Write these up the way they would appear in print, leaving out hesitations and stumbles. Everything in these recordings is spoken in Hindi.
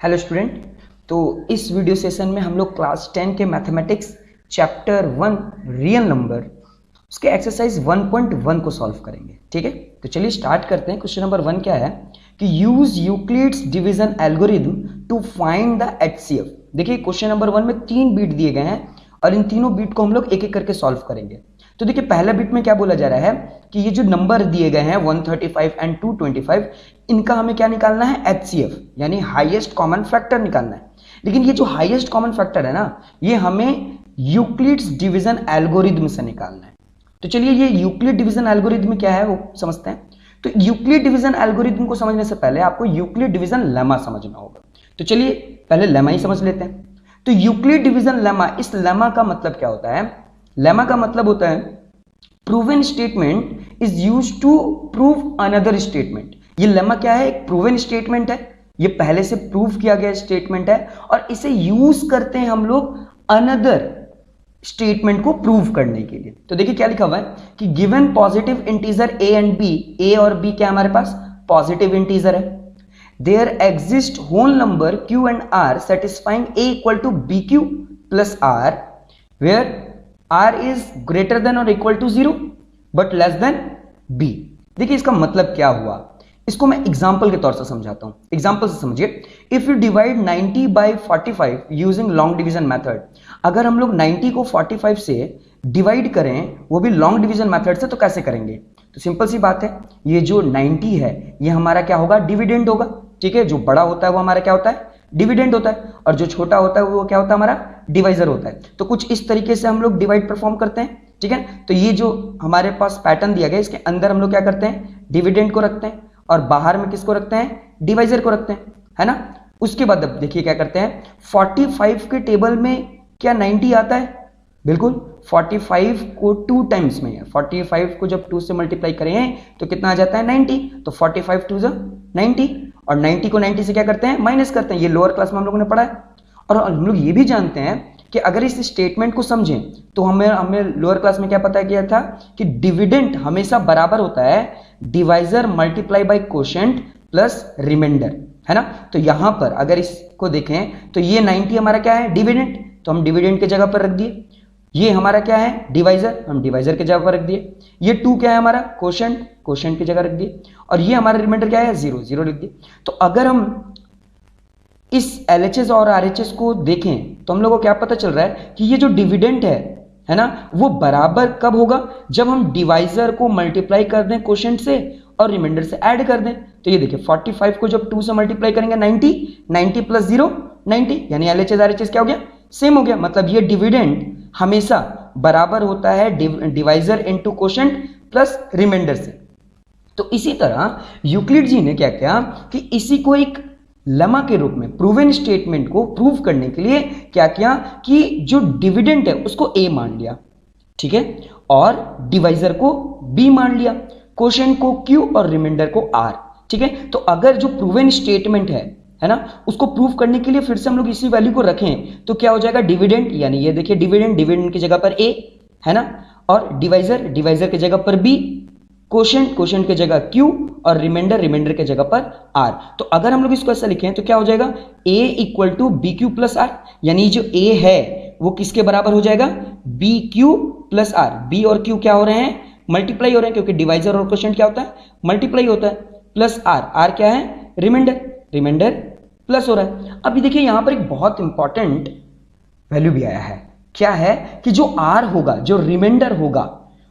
Hello student. तो इस वीडियो सेशन में हम लोग क्लास 10 के मैथमेटिक्स चैप्टर 1 रियल नंबर उसके एक्सरसाइज 1.1 को सॉल्व करेंगे। ठीक है, तो चलिए स्टार्ट करते हैं। क्वेश्चन नंबर 1 क्या है कि use Euclid's division algorithm to find the HCF. देखिए क्वेश्चन नंबर 1 में 3 बीट दिए गए हैं और इन तीनों बीट को हम लोग एक एक करके सॉल्व करेंगे। तो देखिए पहला बीट में क्या बोला जा रहा है कि ये जो नंबर दिए गए हैं 135 एंड 225, इनका हमें क्या निकालना है, एचसीएफ यानी हाईएस्ट कॉमन फैक्टर निकालना है। लेकिन ये जो हाईएस्ट कॉमन फैक्टर है ना, ये हमें यूक्लिड्स डिवीजन एल्गोरिथम से निकालना है। तो चलिए ये यूक्लिड डिवीजन एल्गोरिथम क्या है वो समझते हैं। तो यूक्लिड डिवीजन एल्गोरिथम को समझने से पहले आपको यूक्लिड डिवीजन लेमा समझना होगा। तो चलिए पहले लेमा ही समझ लेते हैं। तो यूक्लिड डिवीजन लेमा, इस लेमा का मतलब क्या होता है? लेमा का मतलब होता है proven statement is used to prove another statement. ये लेमा क्या है? एक प्रूवन स्टेटमेंट है, ये पहले से प्रूव किया गया स्टेटमेंट है और इसे यूज करते हैं हम लोग अनदर स्टेटमेंट को प्रूव करने के लिए। तो देखिए क्या लिखा हुआ है कि given positive integer A and B, A और बी क्या हमारे पास पॉजिटिव इंटीजर है। There exist whole number Q and R satisfying A equal to B Q plus R where R is greater than और equal to 0 but less than B. देखिए इसका मतलब क्या हुआ, इसको मैं एग्जांपल के तौर से समझाता हूं। एग्जांपल से समझिए, if you divide 90 by 45 using long division method, अगर हम लोग 90 को 45 से डिवाइड करें वो भी लॉन्ग डिवीजन मेथड से, तो कैसे करेंगे? तो सिंपल सी बात है, ये जो 90 है ये हमारा क्या होगा, डिविडेंड होगा। ठीक है, जो बड़ा होता है वो हमारा क्या होता है, डिविडेंड होता है, और जो छोटा होता है वो क्या होता है, हमारा डिवाइजर होता है। तो कुछ इस तरीके से हम लोग डिवाइड परफॉर्म करते हैं। ठीक है, तो ये जो हमारे पास पैटर्न दिया गया इसके अंदर हम लोग क्या करते हैं, डिविडेंड को रखते हैं और बाहर में किसको रखते हैं, डिवाइजर को रखते हैं, है ना। उसके बाद अब देखिए क्या करते हैं, 45 के टेबल में क्या 90 आता है? बिल्कुल, 45 को 2 टाइम्स में है, 45 को जब 2 से मल्टीप्लाई करें तो कितना आ जाता है, 90। तो 45 2 90 और 90 को 90 से क्या करते हैं, माइनस करते हैं। ये लोअर क्लास में हम लोगों ने पढ़ा है। और हम लोग ये भी जानते हैं कि अगर इस स्टेटमेंट को समझें तो हमें लोअर क्लास में क्या पता किया था कि डिविडेंड हमेशा बराबर होता है divisor multiply by quotient plus remainder, है ना। तो यहां पर अगर इसको देखें तो ये 90 हमारा क्या है, डिविडेंड, तो हम डिविडेंड की जगह पर रख दिए। ये हमारा क्या है, डिवाइजर, हम डिवाइजर की जगह पर रख दिए। ये 2 क्या है हमारा, कोशेंट, कोशेंट की जगह रख दिए। और ये हमारा रिमाइंडर क्या है, 0, 0 लिख दिए। तो अगर हम इस LHS और RHS को देखें तो हम लोग को क्या पता चल रहा है कि ये जो डिविडेंड है ना, वो बराबर कब होगा, जब हम डिवाइजर को मल्टीप्लाई कर दें कोशेंट से और रिमाइंडर से ऐड कर दें। तो ये देखिए 45 को जब 2 से मल्टीप्लाई करेंगे 90, 90 प्लस 0 90, यानी LHS RHS क्या हो गया, सेम हो गया। मतलब ये डिविडेंड हमेशा बराबर होता है divisor into quotient plus remainder से। तो इसी तरह यूक्लिड जी ने क्या किया कि इसी को एक लेमा के रूप में प्रूवन स्टेटमेंट को प्रूव करने के लिए क्या किया कि जो डिविडेंड है उसको A मान लिया, ठीक है, और डिवाइजर को B मान लिया, कोशेंट को Q और रिमाइंडर को R। ठीक है, तो अगर जो प्रूवन स्टेटमेंट है ना, उसको प्रूव करने के लिए फिर से हम लोग इसी वैल्यू को रखें तो क्या हो जाएगा, डिविडेंड, यानी ये देखिए डिविडेंड, डिविडेंड की जगह पर A, है ना, और डिवाइजर, डिवाइजर की जगह पर B, कोशेंट, कोशेंट की जगह Q और रिमाइंडर, रिमाइंडर की जगह पर R। तो अगर हम लोग इसको ऐसा लिखें तो क्या हो जाएगा, A equal to B Q plus R, यानी जो A है वो किसके बराबर हो जाएगा, B Q plus R. B और Q क्या हो रहे हैं, मल्टीप्लाई हो रहे हैं, क्योंकि डिवाइजर और कोशेंट क्या होता है, मल्टीप्लाई होता है, प्लस R, R क्या है, रिमाइंडर, रिमाइंडर प्लस हो रहा है। अभी देखिए यहां पर एक बहुत इंपॉर्टेंट वैल्यू भी आया है, क्या है कि जो R होगा, जो रिमाइंडर होगा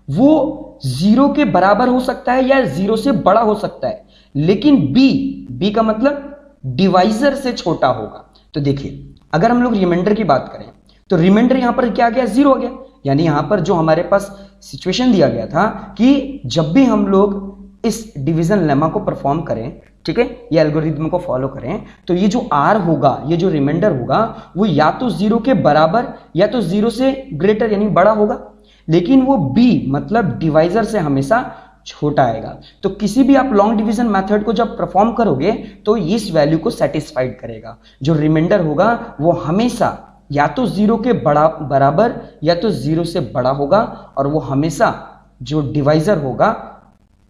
वो 0 के बराबर हो सकता है या 0 से बड़ा हो सकता है, लेकिन B का मतलब डिवाइजर से छोटा होगा। तो देखिए अगर हम लोग रिमाइंडर की बात करें तो रिमाइंडर यहां पर क्या आ गया, 0 हो गया। यानी यहां पर जो हमारे पास सिचुएशन दिया गया था कि जब भी हम लोग इस डिवीजन लेमा को परफॉर्म करें, ठीक है, ये एल्गोरिथम को फॉलो करें, तो ये जो R होगा, ये जो रिमाइंडर होगा वो या तो 0 के बराबर या तो 0 से ग्रेटर यानी बड़ा होगा, लेकिन वो B मतलब डिवाइजर से हमेशा छोटा आएगा। तो किसी भी आप लॉन्ग डिवीजन मेथड को जब परफॉर्म करोगे तो इस वैल्यू को सेटिस्फाइड करेगा। जो रिमाइंडर होगा वो हमेशा या तो 0 के बराबर या तो 0 से बड़ा होगा, और वो हमेशा जो डिवाइजर होगा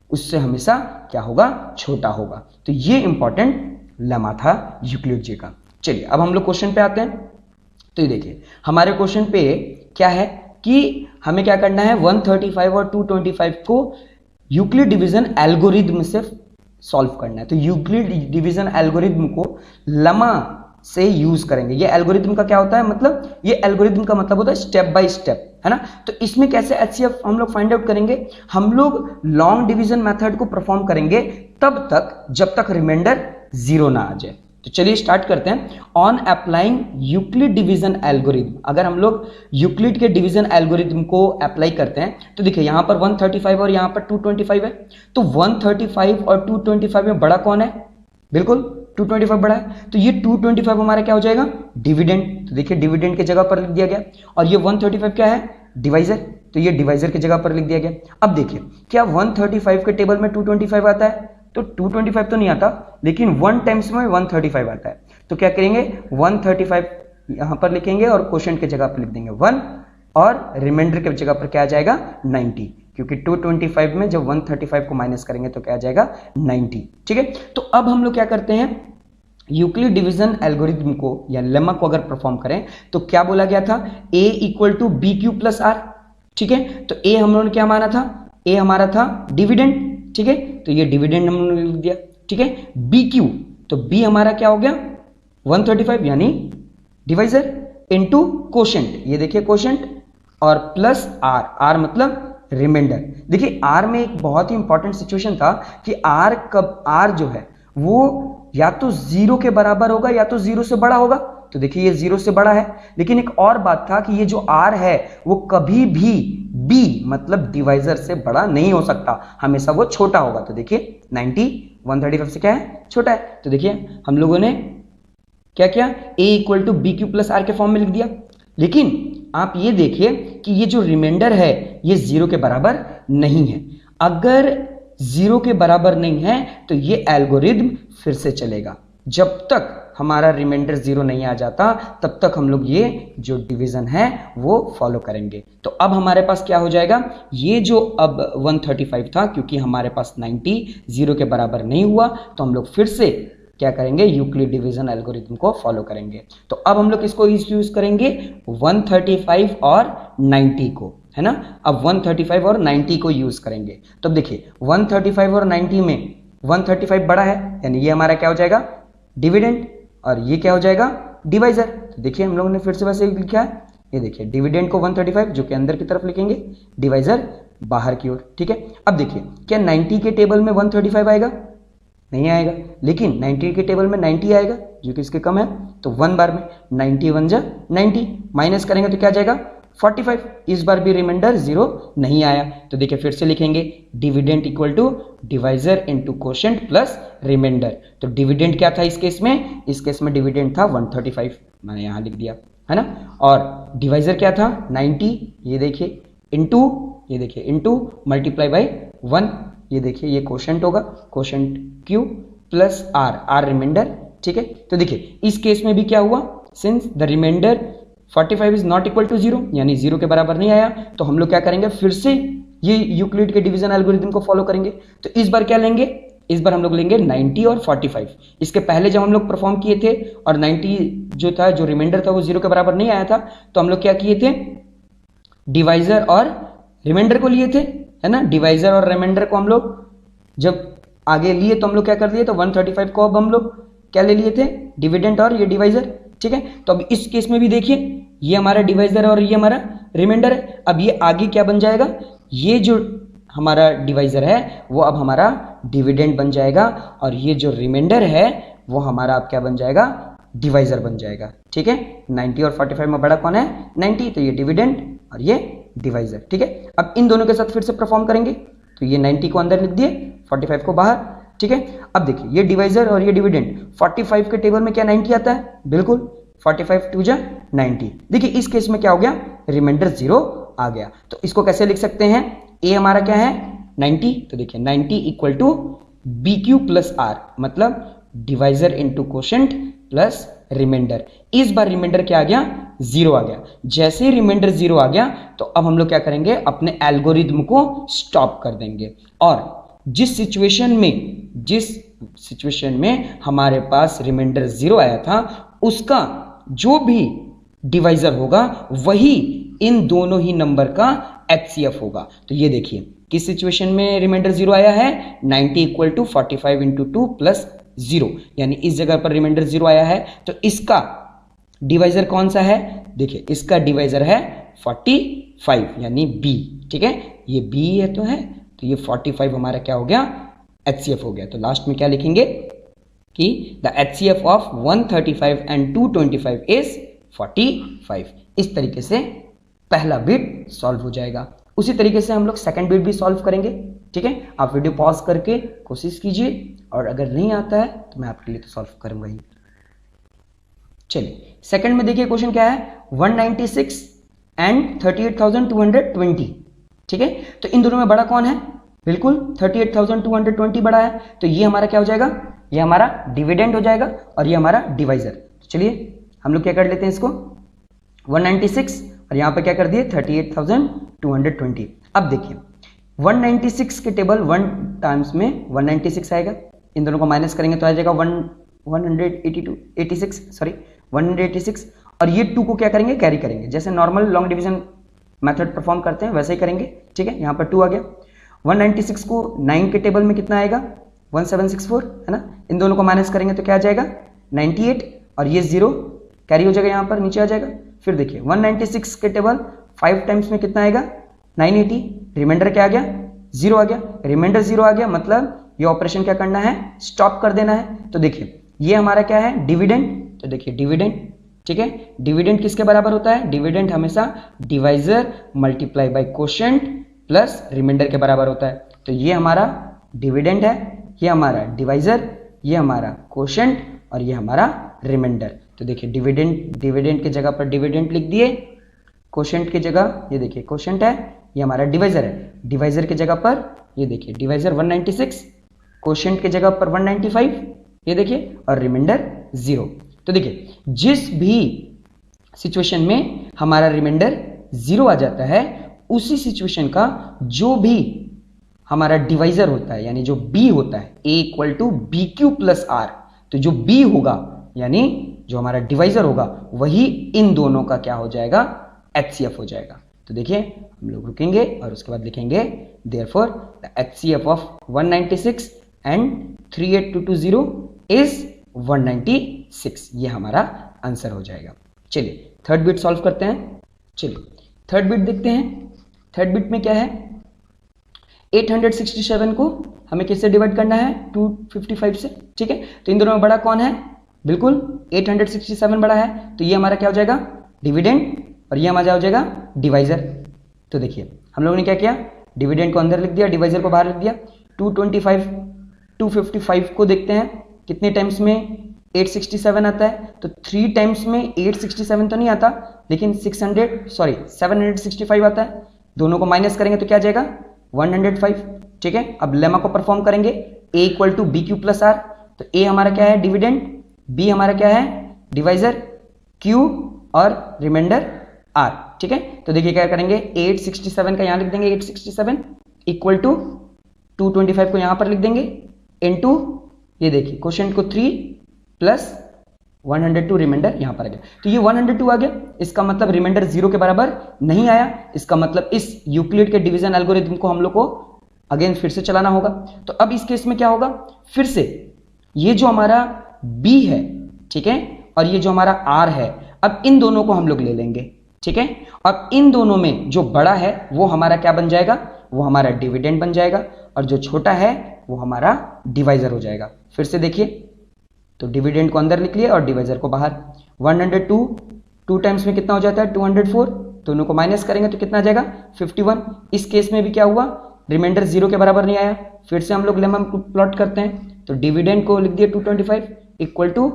उससे हमेशा क्या होगा, छोटा होगा। तो ये इंपॉर्टेंट लेमा था यूक्लिड जी का। चलिए अब हम लोग क्वेश्चन पे आते हैं। तो ये देखिए हमारे क्वेश्चन पे क्या है कि हमें क्या करना है, 135 और 225 को यूक्लिड डिवीजन एल्गोरिथम से सॉल्व करना है। तो यूक्लिड डिवीजन एल्गोरिथम को लेमा से यूज करेंगे। ये एल्गोरिथम का क्या होता है, मतलब ये एल्गोरिथम का मतलब होता है स्टेप बाय स्टेप, है ना। तो इसमें कैसे एचसीएफ हम लोग फाइंड आउट करेंगे, हम लोग लॉन्ग डिवीजन मेथड को परफॉर्म करेंगे तब तक जब तक रिमाइंडर 0 ना आ जाए। तो चलिए स्टार्ट करते हैं। On applying Euclid division algorithm, अगर हम लोग यूक्लिड के डिवीजन एल्गोरिथम को अप्लाई करते हैं तो देखिए यहां पर 135 और यहां पर 225 है। तो 135 और 225 में बड़ा कौन है, बिल्कुल 225 बड़ा है। तो ये 225 हमारा क्या हो जाएगा, डिविडेंड। तो देखिए डिविडेंड की जगह पर लिख दिया गया। और ये 135 क्या है, डिवाइजर। तो ये डिवाइजर की जगह पर लिख दिया गया। अब देखिए क्या 135 के टेबल में 225 आता है, तो 225 तो नहीं आता, लेकिन 1 टाइम्स में 135 आता है। तो क्या करेंगे, 135 यहां पर लिखेंगे और क्वोशंट की जगह पर लिख देंगे 1 और रिमाइंडर की जगह पर क्या आ जाएगा 90, क्योंकि 225 में जब 135 को माइनस करेंगे तो क्या आ जाएगा 90। ठीक है, तो अब हम लोग क्या करते हैं, यूक्लिड डिवीजन एल्गोरिथम को या लेमा को अगर परफॉर्म करें तो क्या बोला गया था, a equal to B Q plus R. ठीक है, तो a हम लोगों ने क्या माना था, a हमारा था डिविडेंड। ठीक है, तो ये डिविडेंड हमने लिख दिया। ठीक है, बी क्यू, तो b हमारा क्या हो गया 135 यानी डिवाइजर इनटू क्वोशंट, ये देखिए क्वोशंट, और प्लस आर, आर मतलब रिमाइंडर। देखिए आर में एक बहुत ही इंपॉर्टेंट सिचुएशन था कि आर कब, आर जो है वो या तो 0 के बराबर होगा या तो 0 से बड़ा होगा। तो देखिए ये 0 से बड़ा है, लेकिन एक और बात था कि ये जो r है वो कभी भी b मतलब डिवाइजर से बड़ा नहीं हो सकता, हमेशा वो छोटा होगा। तो देखिए 90 135 से क्या है, छोटा है। तो देखिए हम लोगों ने क्या किया, a equal to B Q plus R के फॉर्म में लिख दिया। लेकिन आप ये देखिए कि ये जो रिमाइंडर है ये 0 के बराबर नहीं है। अगर 0 के बराबर नहीं है तो ये एल्गोरिथम फिर से चलेगा। जब तक हमारा रिमाइंडर 0 नहीं आ जाता तब तक हम लोग ये जो डिवीजन है वो फॉलो करेंगे। तो अब हमारे पास क्या हो जाएगा, ये जो अब 135 था, क्योंकि हमारे पास 90 0 के बराबर नहीं हुआ तो हम लोग फिर से क्या करेंगे, यूक्लिड डिवीजन एल्गोरिथम को फॉलो करेंगे। तो अब हम लोग इसको यूज करेंगे 135 और 90 को, है ना। अब 135 और 90 को यूज करेंगे। तो अब देखिए 135 और 90 में 135 बड़ा है, यानी ये हमारा क्या हो जाएगा डिविडेंड, और ये क्या हो जाएगा डिवाइजर। तो देखिए हम लोगों ने फिर से वैसे लिखा है, ये देखिए डिविडेंड को 135 जो कि अंदर की तरफ लिखेंगे, डिवाइजर बाहर की ओर। ठीक है, अब देखिए क्या 90 के टेबल में 135 आएगा, नहीं आएगा, लेकिन 90 के टेबल में 90 आएगा जो कि इसके कम है। तो 1 बार में 90 1 जा 90, माइनस करेंगे तो क्या आ जाएगा 45। इस बार भी रिमाइंडर 0 नहीं आया। तो देखिए फिर से लिखेंगे dividend equal to divisor into quotient plus remainder. तो डिविडेंड क्या था इस केस में, इस केस में डिविडेंड था 135, मैंने यहां लिख दिया, है ना। और डिवाइजर क्या था 90, ये देखिए इनटू, ये देखिए इनटू मल्टीप्लाई बाय 1, ये देखिए ये क्वोशंट होगा, quotient Q plus R, R remainder. ठीक है, तो देखिए इस केस में भी क्या हुआ, since the remainder 45 is not equal to 0 यानी 0 के बराबर नहीं आया, तो हम लोग क्या करेंगे फिर से ये यूक्लिड के डिवीजन एल्गोरिथम को फॉलो करेंगे। तो इस बार क्या लेंगे, इस बार हम लोग लेंगे 90 और 45। इसके पहले जब हम लोग परफॉर्म किए थे और 90 जो था, जो रिमाइंडर था वो 0 के बराबर नहीं आया था, तो हम लोग क्या किए थे, डिवाइजर और रिमाइंडर को लिए थे, है ना। डिवाइजर और रिमाइंडर को हम लोग जब आगे लिए तो हम लोग क्या कर लिए, तो 135 को अब हम लोग क्या ले लिए थे, डिविडेंड और ये डिवाइजर। ठीक है, तो अब इस केस में भी देखिए ये हमारा डिवाइजर और ये हमारा रिमाइंडर है। अब ये आगे क्या बन जाएगा, ये जो हमारा डिवाइजर है वो अब हमारा डिविडेंड बन जाएगा, और ये जो रिमाइंडर है वो हमारा अब क्या बन जाएगा, डिवाइजर बन जाएगा। ठीक है, 90 और 45 में बड़ा कौन है 90, तो ये डिविडेंड और ये डिवाइजर। ठीक है, अब इन दोनों के साथ फिर से परफॉर्म करेंगे। तो ये 90 को अंदर लिख दिए, 45 को बाहर। ठीक है, अब देखिए ये डिवाइजर और ये डिविडेंड, 45 के टेबल में क्या 90 आता है, बिल्कुल 45 2 जा 90। देखिए इस केस में क्या हो गया, रिमाइंडर 0 आ गया। तो इसको कैसे लिख सकते हैं, ए हमारा क्या है 90, तो देखिए 90 equal to B Q plus R, मतलब divisor into quotient plus remainder. इस बार रिमाइंडर क्या आ गया 0 आ गया। जैसे ही रिमाइंडर 0 आ गया तो अब हम लोग क्या करेंगे, अपने एल्गोरिथम को स्टॉप कर देंगे, और जिस सिचुएशन में हमारे पास रिमाइंडर 0 आया था उसका जो भी डिवाइजर होगा वही इन दोनों ही नंबर का एचसीएफ होगा। तो ये देखिए किस सिचुएशन में रिमाइंडर 0 आया है, 90 इक्वल टू 45 इंटू 2 प्लस 0, यानी इस जगह पर रिमाइंडर 0 आया है। तो इसका डिवाइजर कौन सा है, देखिए इसका डिवाइजर है 45 यानी बी, ठीक है, ये बी है तो ये 45 हमारा क्या हो गया, एचसीएफ हो गया। तो लास्ट में क्या लिखेंगे कि the HCF of 135 and 225 is 45। इस तरीके से पहला बिट सॉल्व हो जाएगा। उसी तरीके से हम लोग सेकंड बिट भी सॉल्व करेंगे, ठीक है। आप वीडियो पॉज करके कोशिश कीजिए, और अगर नहीं आता है तो मैं आपके लिए तो सॉल्व करूंगा ही। चलिए सेकंड में देखिए क्वेश्चन क्या है, 196 एंड 38,220, ठीक है। तो इन दोनों में बड़ा कौन है, बिल्कुल 38,220 बड़ा है। तो ये हमारा क्या हो जाएगा, ये हमारा डिविडेंड हो जाएगा और ये हमारा डिवाइजर। तो चलिए हम लोग क्या कर लेते हैं, इसको 196 और यहां पर क्या कर दिए 38,220। अब देखिए 196 के टेबल 1 टाइम्स में 196 आएगा, इन दोनों को माइनस करेंगे तो आ जाएगा 186, और ये 2 को क्या करेंगे, कैरी करेंगे, जैसे normal long division method perform करते हैं वैसे ही करेंगे, ठीक है। यहाँ पर 2 आ गया। 196 को 9 के टेबल में कितना आएगा, 1764 है ना, इन दोनों को माइनस करेंगे तो क्या आ जाएगा 98, और ये 0 कैरी हो जाएगा, यहाँ पर नीचे आ जाएगा। फिर देखिए 196 के टेबल 5 टाइम्स में कितना आएगा 980, रिमाइंडर क्या आ गया 0 आ गया, रिमाइंडर 0 आ गया, मतलब ये ऑपरेशन क्या करना है, स्टॉप कर देना है। तो देखिए ये हमारा क्या है, डिविडेंड। तो देखिए डिविडेंड, ठीक है, डिविडेंड किसके बराबर होता है, डिविडेंड हमेशा divisor multiply by quotient plus remainder के बराबर होता है। तो ये हमारा डिविडेंड है, ये हमारा डिवाइजर, ये हमारा कोशेंट और ये हमारा रिमाइंडर। तो देखिए डिविडेंड की जगह पर डिविडेंड लिख दिए, कोशेंट की जगह ये देखिए कोशेंट है, ये हमारा डिवाइजर है, डिवाइजर की जगह पर ये देखिए डिवाइजर 196, कोशेंट की जगह पर 195 ये देखिए, और रिमाइंडर 0। तो देखिए जिस भी सिचुएशन में हमारा रिमाइंडर 0 आ जाता है उसी सिचुएशन का जो भी हमारा डिवाइजर होता है यानी जो b होता है, a equal to B Q plus R, तो जो b होगा यानी जो हमारा डिवाइजर होगा वही इन दोनों का क्या हो जाएगा, एचसीएफ हो जाएगा। तो देखिए हम लोग रुकेंगे और उसके बाद लिखेंगे therefore the HCF of 196 and 38220 is 196, ये हमारा आंसर हो जाएगा। चलिए थर्ड बिट सॉल्व करते हैं। चलिए थर्ड बिट देखते हैं। थर्ड बिट में क्या है, 867 को हमें किससे डिवाइड करना है, 255 से, ठीक है। तो इन दोनों में बड़ा कौन है, बिल्कुल 867 बड़ा है, तो ये हमारा क्या हो जाएगा, डिविडेंड, और ये हमारा हो जाएगा डिवाइजर। तो देखिए हम लोगों ने क्या किया, डिविडेंड को अंदर लिख दिया, डिवाइजर को बाहर लिख दिया। 255 को देखते हैं कितने टाइम्स में 867 आता है, तो 3 टाइम्स में 867 तो नहीं आता, लेकिन 765 आता है। दोनों को माइनस करेंगे तो क्या आ जाएगा 105, ठीक है। अब लेमा को परफॉर्म करेंगे, a equal to B Q plus R, तो a हमारा क्या है डिविडेंड, b हमारा क्या है डिवाइजर, q और रिमाइंडर r, ठीक है। तो देखिए क्या करेंगे, 867 का यहां लिख देंगे 867 इक्वल टू 225 को यहां पर लिख देंगे इनटू ये देखिए क्वोशिएंट को 3 प्लस 102 रिमाइंडर यहां पर आ गया। तो ये 102 आ गया, इसका मतलब रिमाइंडर 0 के बराबर नहीं आया, इसका मतलब इस यूक्लिड के डिवीजन एल्गोरिथम को हम लोग को अगेन फिर से चलाना होगा। तो अब इस केस में क्या होगा, फिर से ये जो हमारा b है, ठीक है, और ये जो हमारा r है, अब इन दोनों को हम लोग ले लेंगे, ठीक है। अब इन दोनों में जो बड़ा है वो हमारा क्या बन जाएगा, वो हमारा डिविडेंड बन जाएगा, और जो छोटा है वो हमारा डिवाइजर हो जाएगा। फिर से देखिए, तो डिविडेंड को अंदर लिख लिया और डिवाइजर को बाहर। 102 2 टाइम्स में कितना हो जाता है 204, दोनों को माइनस करेंगे तो कितना आ जाएगा 51। इस केस में भी क्या हुआ, रिमाइंडर 0 के बराबर नहीं आया। फिर से हम लोग लेमा प्लॉट करते हैं, तो डिविडेंड को लिख दिया 225 इक्वल टू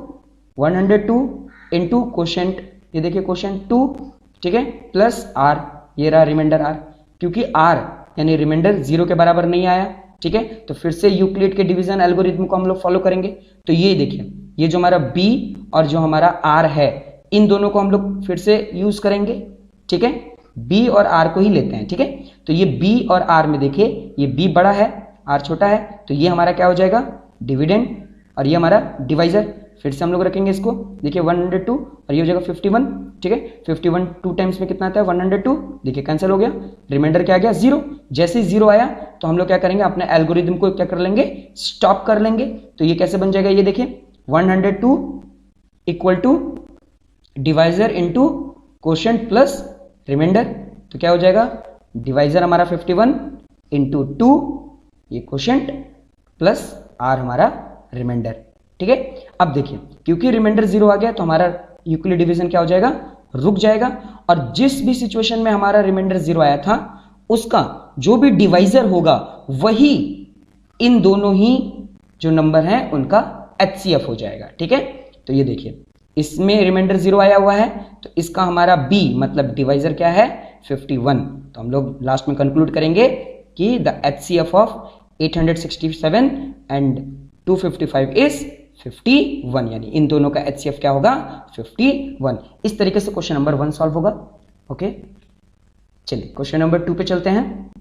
102 इंटू क्वोशिएंट, ये देखिए क्वोशिएंट 2, ठीक है, प्लस r, ये रहा रिमाइंडर r, क्योंकि r यानी रिमाइंडर 0 के बराबर नहीं आया, ठीक है। तो फिर से यूक्लिड के डिवीजन एल्गोरिथम को हम लोग फॉलो करेंगे। तो ये देखिए, ये जो हमारा b और जो हमारा r है, इन दोनों को हम लोग फिर से यूज करेंगे, ठीक है, b और r को ही लेते हैं, ठीक है। तो ये b और r में देखिए, ये b बड़ा है r छोटा है, तो ये हमारा क्या हो जाएगा डिविडेंड और ये हमारा डिवाइजर। फिर से हम लोग रखेंगे इसको, देखिए 102 और ये हो जाएगा 51, ठीक है। 51 टू टाइम्स में कितना आता है 102, देखिए कैंसिल हो गया, रिमाइंडर क्या आ गया 0। जैसे ही 0 आया तो हम लोग क्या करेंगे, अपने एल्गोरिदम को क्या कर लेंगे, स्टॉप कर लेंगे। तो ये कैसे बन जाएगा, ये देखिए 102 equal to divisor into quotient plus remainder. तो क्या हो जाएगा, डिवाइजर हमारा 51 इंटू 2, ये क्वोशिएंट प्लस आर हमारा रिमाइंडर, ठीक है। अब देखिए क्योंकि रिमाइंडर 0 आ गया तो हमारा यूक्लिड डिवीजन क्या हो जाएगा, रुक जाएगा। और जिस भी सिचुएशन में हमारा रिमाइंडर 0 आया था उसका जो भी डिवाइजर होगा वही इन दोनों ही जो नंबर हैं उनका HCF हो जाएगा, ठीक है। तो ये देखिए इसमें रिमाइंडर 0 आया हुआ है तो इसका हमारा B मतलब डिवाइजर क्या है 51। तो हम लोग लास्ट में कंक्लूड करेंगे कि the HCF of 867 and 255 is 51, यानी इन दोनों का HCF क्या होगा 51। इस तरीके से क्वेश्चन नंबर 1 सॉल्व होगा। ओके, चलिए क्वेश्चन नंबर 2 पे चलते हैं।